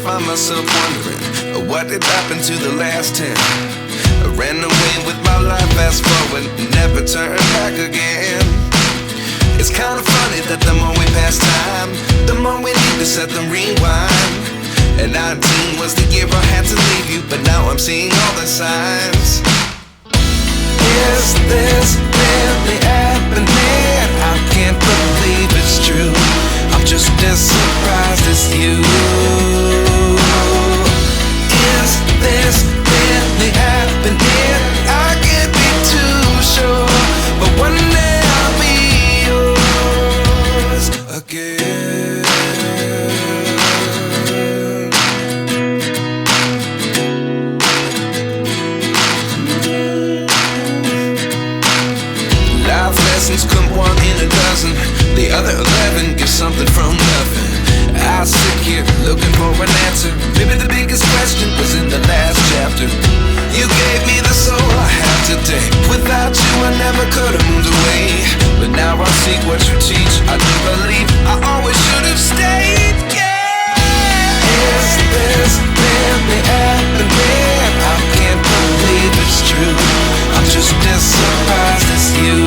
find myself wondering what did happen to the last 10. I ran away with my life, fast forward, never turn back again. It's kind of funny that the more we pass time, the more we need to set them rewind. And 19 was the year I had to leave you, but now I'm seeing all the signs. Is this really happening? I can't believe it's true. I'm just as surprised as you. Is this really happening? I can't be too sure, but one day I'll be yours again. Life lessons come one in a dozen. The other 11 give something from nothing. I sit here looking for an answer. Maybe the biggest question was in the last chapter. You gave me the soul I have today. Without you I never could have moved away. But now I see what you teach. I do believe I always should have stayed. Yeah. Is this really happening? I can't believe it's true. I'm just as surprised as you.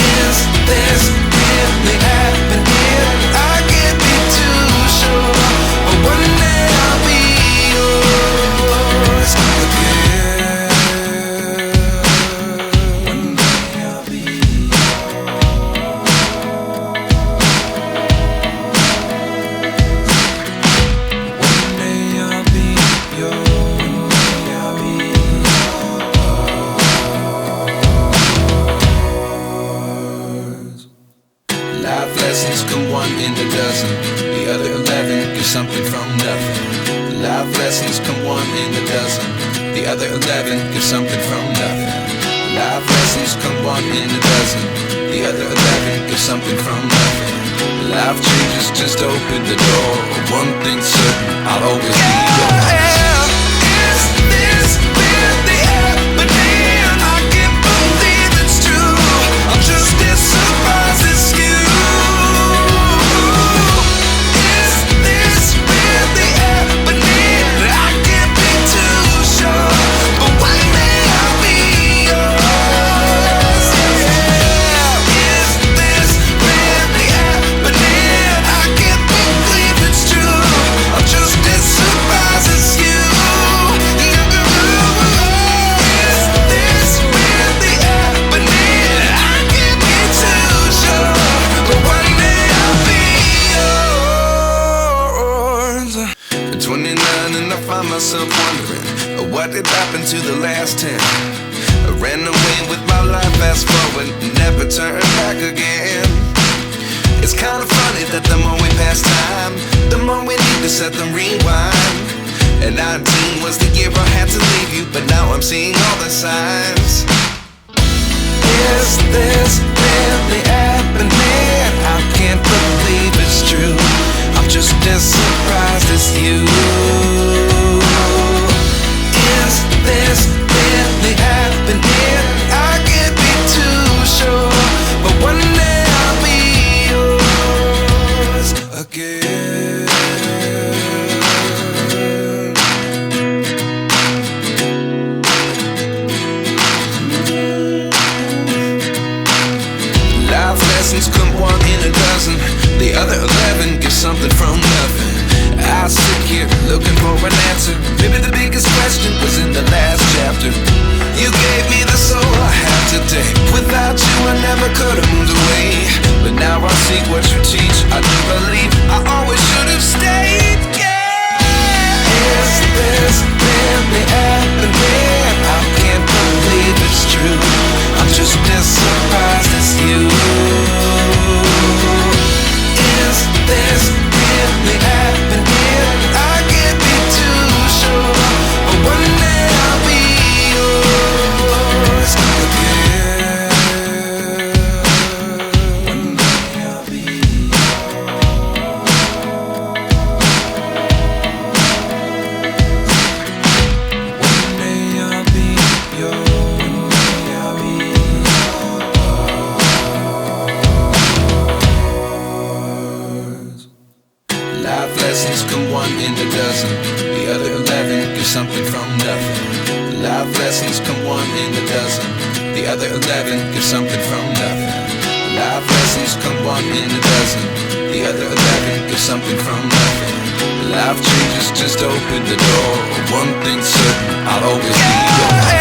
Is this really happening? I can't be too sure, but one day I'll be yours again. One day I'll be yours. One day I'll be yours. One day I'll be yours. Life lessons come one in a dozen. The other 11 give something from nothing. Life lessons come one in a dozen. The other 11 give something from nothing. Life lessons come one in a dozen. The other 11 give something from nothing. Life changes just open the door. One thing's certain, I'll always be yours. Is this really happening? I can't believe it's true. I'm just as surprised as you. Is this really happening? I can't be too sure, but one day I'll be yours. Yeah. Is this really happening? I can't believe it's true. I'm just as surprised as you. Is this really happening? I can't be too sure, but one day I'll be yours. At 29 and I find myself wondering what did happen to the last 10. I ran away with my life, fast forward, never turn back again. It's kind of funny that the more we pass time, the more we need to set them rewind. And 19 was the year I had to leave you, but now I'm seeing all the signs. Is this really happening? I can't believe it's true. I'm just as surprised as you. Is this really happening? I can't be too sure, but one day I'll be yours again. Life lessons come one in a dozen. The other 11 give something from nothing. I sit here looking for an answer. Maybe the biggest question was in the last chapter. You gave me the soul I have today. Without you I never could have moved away. But now I see what you teach. I do believe I always should have stayed. Yeah. Is this really happening? I can't believe it's true. I'm just as surprised as you. Is this really happening? I can't be too sure, but one day I'll be yours again. One day I'll be yours. One day I'll be yours. One day I'll be yours. lessons come one in a dozen. The other 11 get something from nothing. Life lessons come one in a dozen. The other 11 get something from nothing. Life lessons come one in a dozen. The other 11 get something from nothing. Life changes just open the door. One thing's certain, I'll always be yours.